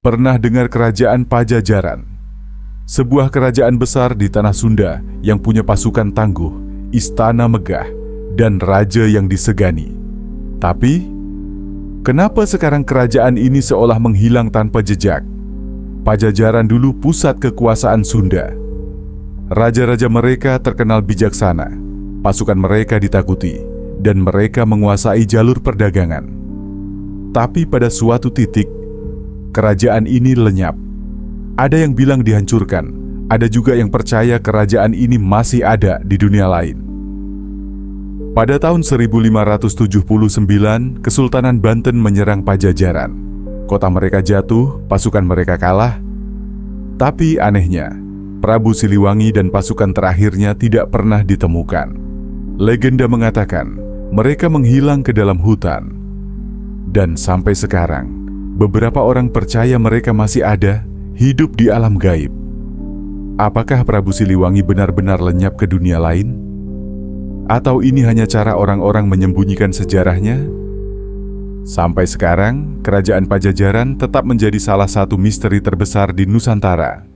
Pernah dengar kerajaan Pajajaran? Sebuah kerajaan besar di tanah Sunda yang punya pasukan tangguh, istana megah, dan raja yang disegani. Tapi, kenapa sekarang kerajaan ini seolah menghilang tanpa jejak? Pajajaran dulu pusat kekuasaan Sunda. Raja-raja mereka terkenal bijaksana, pasukan mereka ditakuti, dan mereka menguasai jalur perdagangan. Tapi pada suatu titik, kerajaan ini lenyap. Ada yang bilang dihancurkan, ada juga yang percaya kerajaan ini masih ada di dunia lain. Pada tahun 1579, Kesultanan Banten menyerang Pajajaran. Kota mereka jatuh, pasukan mereka kalah. Tapi anehnya, Prabu Siliwangi dan pasukan terakhirnya tidak pernah ditemukan. Legenda mengatakan, mereka menghilang ke dalam hutan. Dan sampai sekarang, beberapa orang percaya mereka masih ada, hidup di alam gaib. Apakah Prabu Siliwangi benar-benar lenyap ke dunia lain? Atau ini hanya cara orang-orang menyembunyikan sejarahnya? Sampai sekarang, kerajaan Pajajaran tetap menjadi salah satu misteri terbesar di Nusantara.